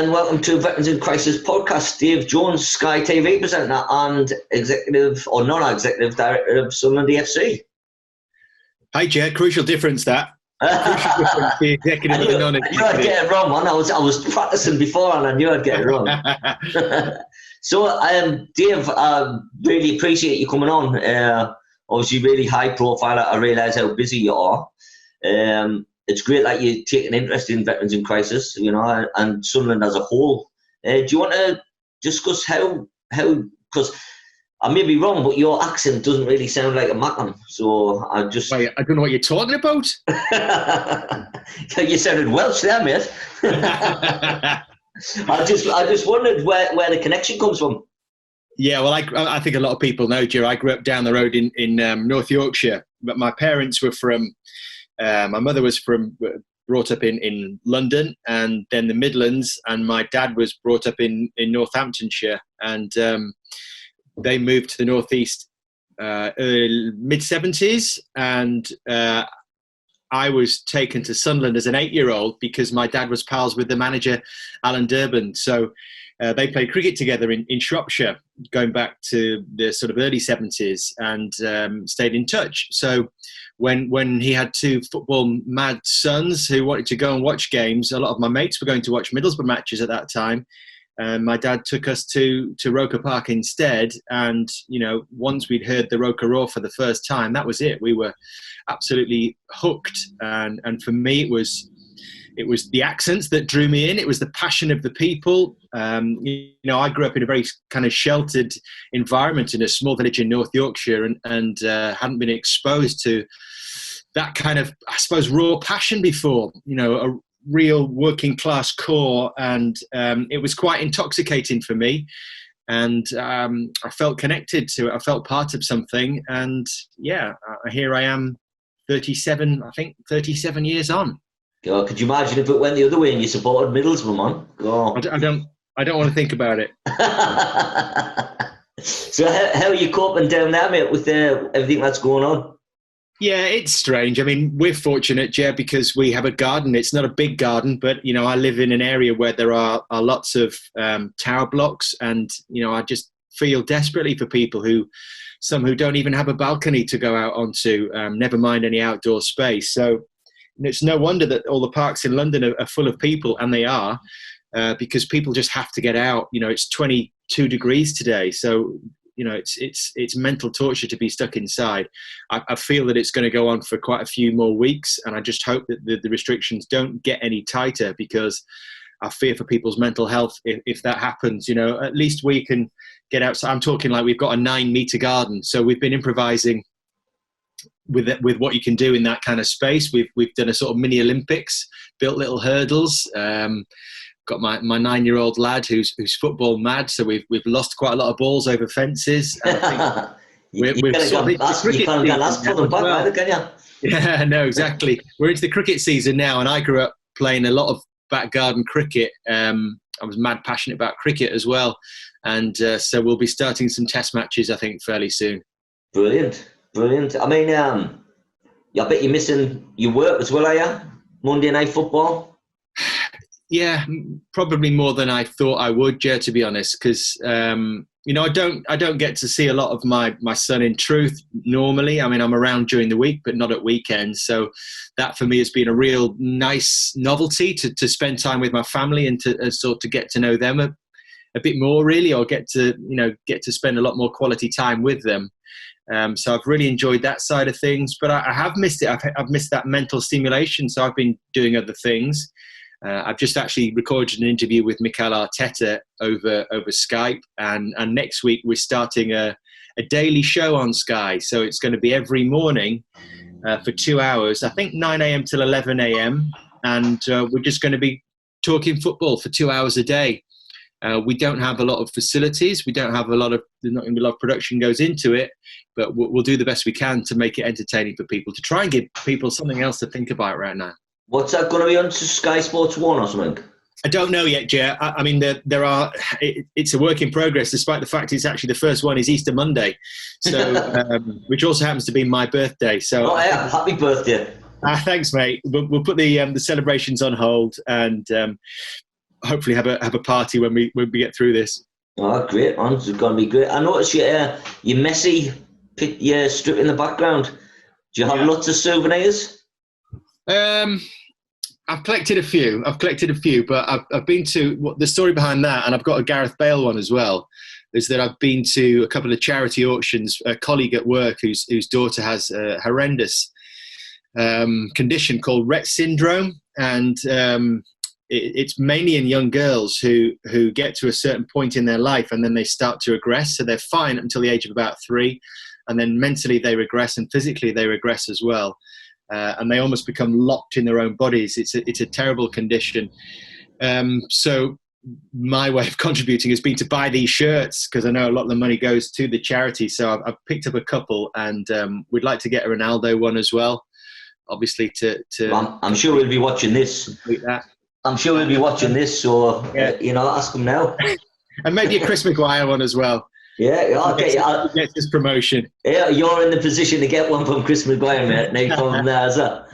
and welcome to Veterans in Crisis podcast. Dave Jones, Sky TV presenter and executive or non-executive director of Sunderland FC. Hi, Jed. Crucial difference, that. Crucial difference, the executive and the non-executive. I knew I'd get it wrong, man. I was practicing before and I knew I'd get it wrong. So, Dave, I really appreciate you coming on. Obviously, really high profile. I realise how busy you are. It's great that you take an interest in Veterans in Crisis, you know, and Sunderland as a whole. Do you want to discuss how? Because I may be wrong, but your accent doesn't really sound like a Macklem. So I just... Wait, I don't know what you're talking about. You sounded Welsh there, mate. I just wondered where the connection comes from. Yeah, well, I think a lot of people know, Joe. I grew up down the road in North Yorkshire, but my parents were from... my mother was brought up in London and then the Midlands, and my dad was brought up in Northamptonshire, and they moved to the northeast mid-70s, and I was taken to Sunderland as an 8-year-old because my dad was pals with the manager, Alan Durbin. So they played cricket together in Shropshire, going back to the sort of early 70s, and stayed in touch. So when he had two football mad sons who wanted to go and watch games, a lot of my mates were going to watch Middlesbrough matches at that time. My dad took us to Roker Park instead, and you know, once we'd heard the Roker Roar for the first time, that was it. We were absolutely hooked, and for me it was the accents that drew me in. It was the passion of the people. You know, I grew up in a very kind of sheltered environment in a small village in North Yorkshire, and hadn't been exposed to that kind of, I suppose, raw passion before. You know, a real working class core, and it was quite intoxicating for me. And I felt connected to it. I felt part of something. And yeah, here I am, 37 years on. God, could you imagine if it went the other way and you supported Middlesbrough, man? God. I don't want to think about it. So how are you coping down there, mate, with everything that's going on? Yeah, it's strange. I mean, we're fortunate, Jed, because we have a garden. It's not a big garden, but, you know, I live in an area where there are lots of tower blocks, and, you know, I just feel desperately for people who don't even have a balcony to go out onto, never mind any outdoor space. So it's no wonder that all the parks in London are full of people, and they are, because people just have to get out. You know, it's 22 degrees today, so you know it's mental torture to be stuck inside. I feel that it's going to go on for quite a few more weeks, and I just hope that the restrictions don't get any tighter, because I fear for people's mental health if that happens. You know, at least we can get outside. I'm talking like we've got a 9-meter garden, so we've been improvising with what you can do in that kind of space. We've done a sort of mini Olympics, built little hurdles. Got my 9-year-old lad who's football mad, so we've lost quite a lot of balls over fences. You can't get last for them back either, can you? Yeah, no, exactly. We're into the cricket season now, and I grew up playing a lot of back garden cricket. I was mad passionate about cricket as well, and so we'll be starting some test matches, I think, fairly soon. Brilliant. I mean, I bet you're missing your work as well, are you? Monday night football? Yeah, probably more than I thought I would, Joe, to be honest, because you know, I don't get to see a lot of my son in truth normally. I mean, I'm around during the week, but not at weekends. So that for me has been a real nice novelty to spend time with my family and to sort of get to know them a bit more, really, or get to spend a lot more quality time with them. So I've really enjoyed that side of things, but I have missed it. I've missed that mental stimulation. So I've been doing other things. I've just actually recorded an interview with Mikel Arteta over Skype, and next week we're starting a daily show on Sky. So it's going to be every morning for 2 hours, I think 9 a.m. till 11 a.m. And we're just going to be talking football for 2 hours a day. We don't have a lot of facilities. We don't have there's not going to be a lot of production goes into it, but we'll do the best we can to make it entertaining for people, to try and give people something else to think about right now. What's that going to be on Sky Sports 1 or something? I don't know yet, Jay. I mean, it's a work in progress, despite the fact it's actually the first one is Easter Monday, so which also happens to be my birthday. So, oh yeah, happy birthday! Thanks, mate. We'll put the celebrations on hold, and hopefully have a party when we get through this. Oh, great, man. It's going to be great. I noticed your Messi strip in the background. Do you have lots of souvenirs? I've collected a few, but I've been to the story behind that, and I've got a Gareth Bale one as well, is that I've been to a couple of charity auctions. A colleague at work whose daughter has a horrendous condition called Rett Syndrome, and it's mainly in young girls who get to a certain point in their life and then they start to regress. So they're fine until the age of about 3, and then mentally they regress and physically they regress as well. And they almost become locked in their own bodies. It's a terrible condition. So my way of contributing has been to buy these shirts, because I know a lot of the money goes to the charity. So I've picked up a couple, and we'd like to get a Ronaldo one as well. Obviously, I'm sure we'll be watching this. I'm sure we'll be watching this, so ask them now. And maybe a Chris Maguire one as well. Yeah, okay. Get this promotion. Yeah, you're in the position to get one from Chris Maguire, mate. Now from there as well.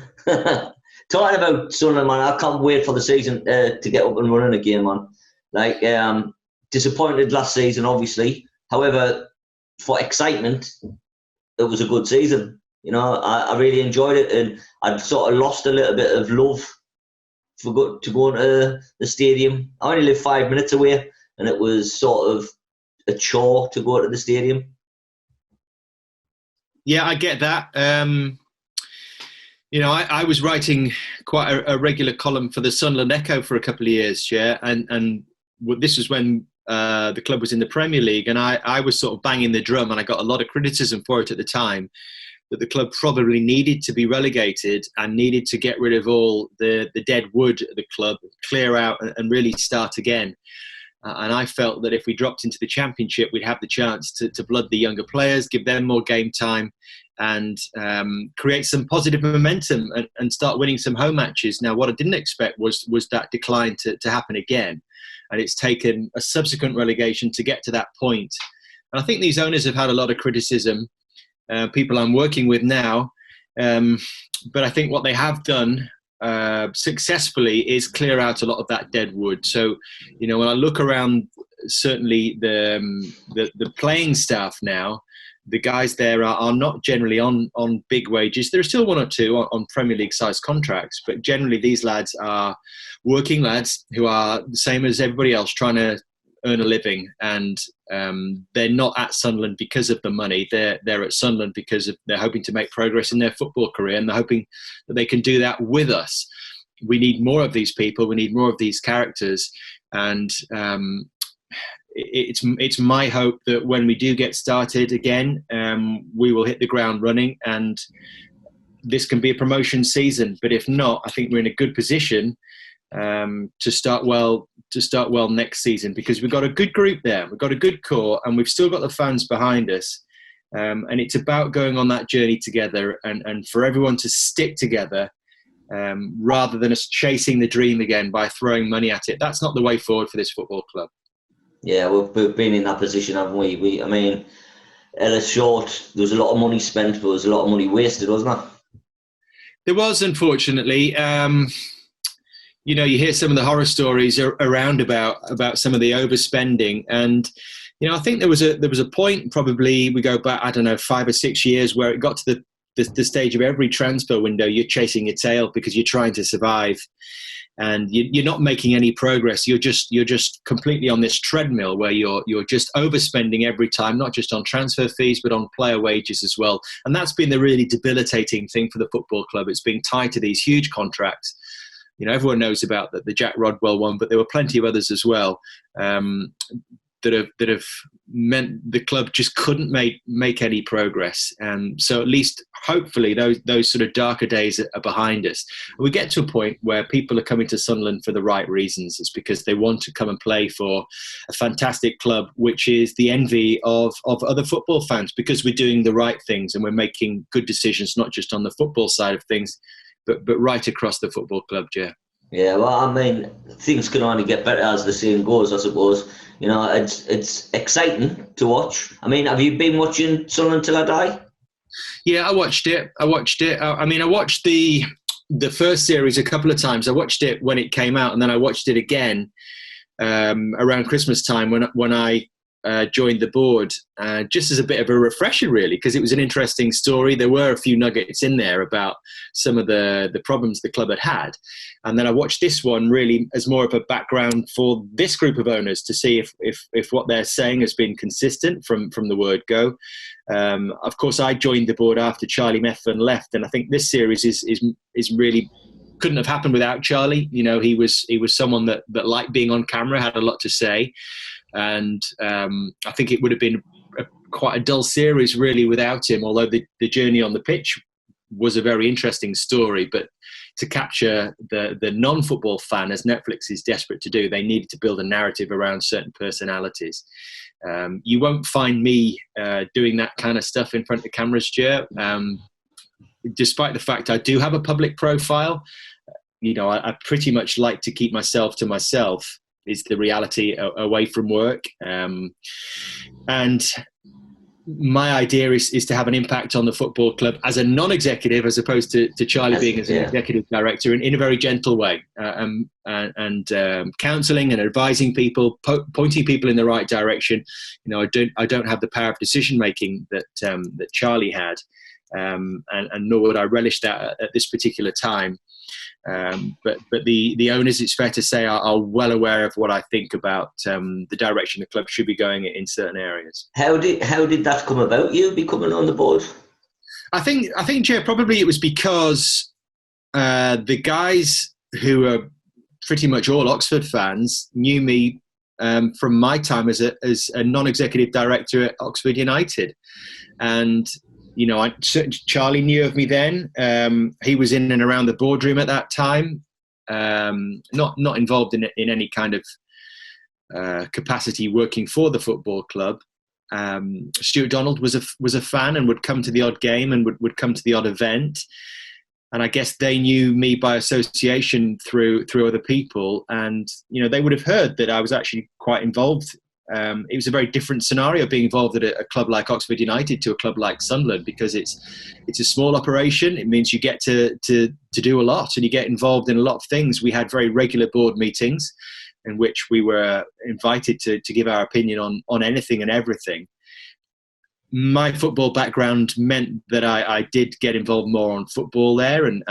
Talking about Sunderland, man, I can't wait for the season to get up and running again, man. Like, disappointed last season, obviously. However, for excitement, it was a good season. You know, I really enjoyed it, and I'd sort of lost a little bit of love to go to the stadium. I only live 5 minutes away, and it was sort of a chore to go to the stadium. Yeah, I get that. I was writing quite a regular column for the Sunderland Echo for a couple of years, and this was when the club was in the Premier League, and I was sort of banging the drum, and I got a lot of criticism for it at the time, that the club probably needed to be relegated and needed to get rid of all the dead wood at the club, clear out and really start again. And I felt that if we dropped into the Championship, we'd have the chance to blood the younger players, give them more game time, and create some positive momentum and start winning some home matches. Now, what I didn't expect was that decline to happen again. And it's taken a subsequent relegation to get to that point. And I think these owners have had a lot of criticism, people I'm working with now. But I think what they have done successfully is clear out a lot of that dead wood. So, when I look around, certainly the playing staff now, the guys there are not generally on big wages. There are still one or two on Premier League sized contracts, but generally these lads are working lads who are the same as everybody else, trying to earn a living, and they're not at Sunderland because of the money. They're at Sunderland because they're hoping to make progress in their football career, and they're hoping that they can do that with us. We need more of these people. We need more of these characters, and it's my hope that when we do get started again, we will hit the ground running, and this can be a promotion season. But if not, I think we're in a good position to start well next season, because we've got a good group there, we've got a good core, and we've still got the fans behind us, and it's about going on that journey together, and for everyone to stick together, rather than us chasing the dream again by throwing money at it. That's not the way forward for this football club. Yeah, we've been in that position, haven't we? I mean, Ellis Short, there was a lot of money spent, but there was a lot of money wasted, wasn't there? There was, unfortunately. You hear some of the horror stories around about some of the overspending, and I think there was a point, probably we go back, I don't know, 5 or 6 years, where it got to the stage of every transfer window you're chasing your tail because you're trying to survive, and you're not making any progress. You're just completely on this treadmill where you're just overspending every time, not just on transfer fees but on player wages as well. And that's been the really debilitating thing for the football club. It's being tied to these huge contracts. Everyone knows about the Jack Rodwell one, but there were plenty of others as well that have meant the club just couldn't make any progress. So at least, hopefully, those sort of darker days are behind us. We get to a point where people are coming to Sunderland for the right reasons. It's because they want to come and play for a fantastic club, which is the envy of other football fans, because we're doing the right things and we're making good decisions, not just on the football side of things, but right across the football club, Jay. Yeah, well, I mean, things can only get better as the saying goes, I suppose. It's exciting to watch. I mean, have you been watching Sunderland Till I Die? Yeah, I watched it. I mean, I watched the the first series a couple of times. I watched it when it came out, and then I watched it again around Christmas time when I joined the board, just as a bit of a refresher, really, because it was an interesting story. There were a few nuggets in there about some of the problems the club had. And then I watched this one really as more of a background for this group of owners to see if what they're saying has been consistent from the word go. Of course, I joined the board after Charlie Methven left, and I think this series is really couldn't have happened without Charlie. You know, he was someone that liked being on camera, had a lot to say. And I think it would have been quite a dull series really without him, although the journey on the pitch was a very interesting story. But to capture the non-football fan, as Netflix is desperate to do, they needed to build a narrative around certain personalities. You won't find me doing that kind of stuff in front of cameras, Stuart. Despite the fact I do have a public profile, you know, I pretty much like to keep myself to myself. Is the reality away from work. And my idea is to have an impact on the football club as a non-executive, as opposed to Charlie being as an executive director, in a very gentle way, and counselling and advising people, pointing people in the right direction. You know, I don't have the power of decision making that Charlie had, and nor would I relish that at this particular time. But the owners, it's fair to say, are well aware of what I think about the direction the club should be going in certain areas. How did that come about, you becoming on the board? I think, Jay, probably it was because the guys who are pretty much all Oxford fans knew me from my time as a non-executive director at Oxford United. And you know, Charlie knew of me then. He was in and around the boardroom at that time, not involved in any kind of capacity working for the football club. Stuart Donald was a fan and would come to the odd game and would come to the odd event. And I guess they knew me by association through other people. And, you know, they would have heard that I was actually quite involved. It was a very different scenario being involved at a club like Oxford United to a club like Sunderland, because it's a small operation. It means you get to do a lot and you get involved in a lot of things. We had very regular board meetings in which we were invited to give our opinion on anything and everything. My football background meant that I did get involved more on football there, and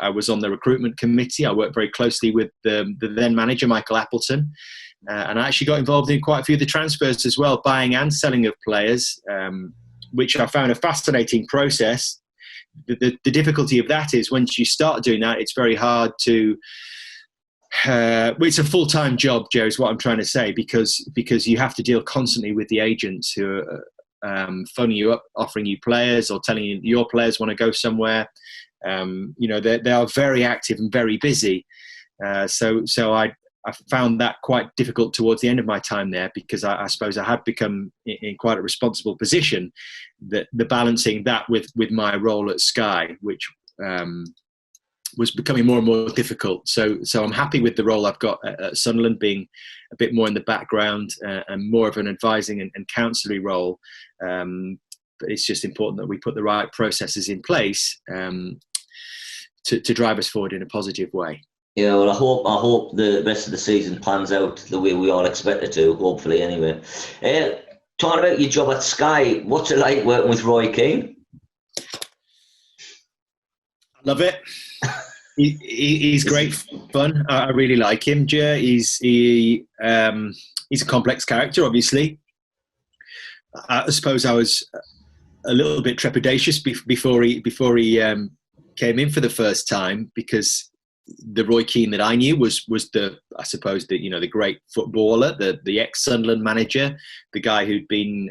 I was on the recruitment committee. I worked very closely with the then manager, Michael Appleton. And I actually got involved in quite a few of the transfers as well, buying and selling of players, which I found a fascinating process. The difficulty of that is once you start doing that, it's very hard to... it's a full-time job, Joe, is what I'm trying to say, because you have to deal constantly with the agents who are phoning you up, offering you players, or telling you your players want to go somewhere. You know, they are very active and very busy. So I found that quite difficult towards the end of my time there, because I suppose I had become in quite a responsible position, that the balancing that with my role at Sky, which was becoming more and more difficult. So I'm happy with the role I've got at Sunderland, being a bit more in the background and more of an advising and counselling role. But it's just important that we put the right processes in place to drive us forward in a positive way. Yeah, well, I hope the rest of the season pans out the way we all expect it to, hopefully, anyway. Talking about your job at Sky, what's it like working with Roy Keane? Love it. He's great fun. I really like him. He's a complex character, obviously. I suppose I was a little bit trepidatious before he came in for the first time, because the Roy Keane that I knew was the great footballer, the ex-Sunderland manager, the guy who'd been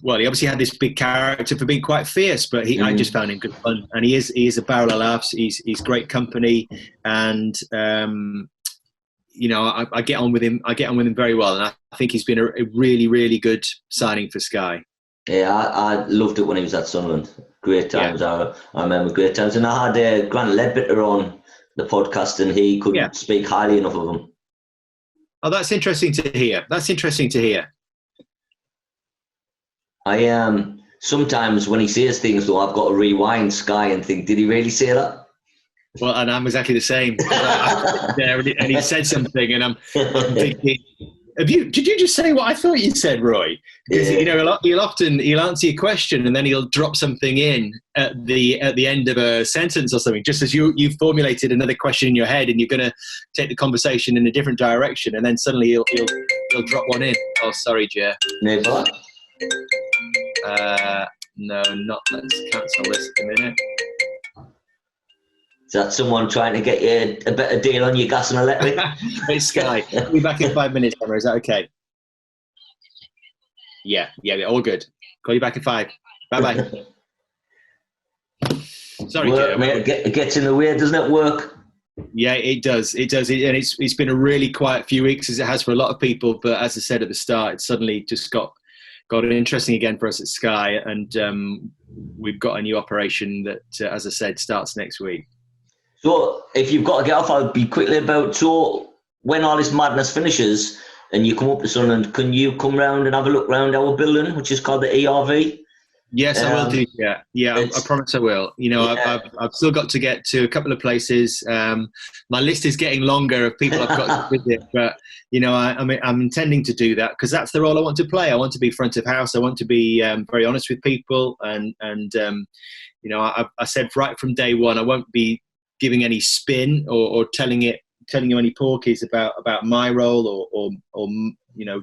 he obviously had this big character for being quite fierce, but I just found him good fun, and he is a barrel of laughs. He's great company, and you know, I get on with him. I get on with him very well, and I think he's been a really, really good signing for Sky. Yeah, I loved it when he was at Sunderland. Great times. Yeah. I remember great times. And I had Grant Ledbetter on the podcast, and he couldn't speak highly enough of him. Oh, that's interesting to hear. sometimes when he says things, though, I've got to rewind Sky and think, did he really say that? Well, and I'm exactly the same. And he said something, and I'm thinking, did you just say what I thought you said, Roy? Because he'll answer your question, and then he'll drop something in at the end of a sentence or something, just as you've formulated another question in your head, and you're going to take the conversation in a different direction, and then suddenly he'll drop one in. Oh, sorry, Jer. Never. No, not. Let's cancel this in a minute. Is that someone trying to get you a better deal on your gas and electric? It's Sky. I'll be back in 5 minutes, Emma. Is that okay? Yeah, all good. Call you back in 5. Bye-bye. Sorry, Work, mate, it gets in the way, doesn't it, work? Yeah, it does. And it's been a really quiet few weeks, as it has for a lot of people. But as I said at the start, it suddenly just got interesting again for us at Sky. And we've got a new operation that, as I said, starts next week. So if you've got to get off, I'll be quickly about, so when all this madness finishes and you come up to Sunderland, can you come round and have a look round our building, which is called the ERV? Yes, I will do. Yeah, I promise I will. I've still got to get to a couple of places. My list is getting longer of people I've got to visit, but I'm intending to do that because that's the role I want to play. I want to be front of house. I want to be very honest with people, and I said right from day one, I won't be giving any spin or telling you any porkies about my role or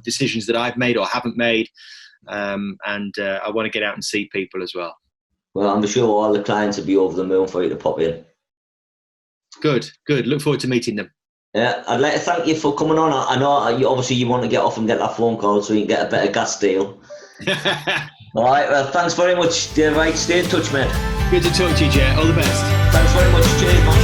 decisions that I've made or haven't made. I want to get out and see people as well. Well, I'm sure all the clients will be over the moon for you to pop in. Good. Look forward to meeting them. Yeah, I'd like to thank you for coming on. I know you want to get off and get that phone call so you can get a better gas deal. All right, well, thanks very much, Dave. Right, stay in touch, mate. Good to talk to you, Jay. All the best. Thanks very much. Cheers, man.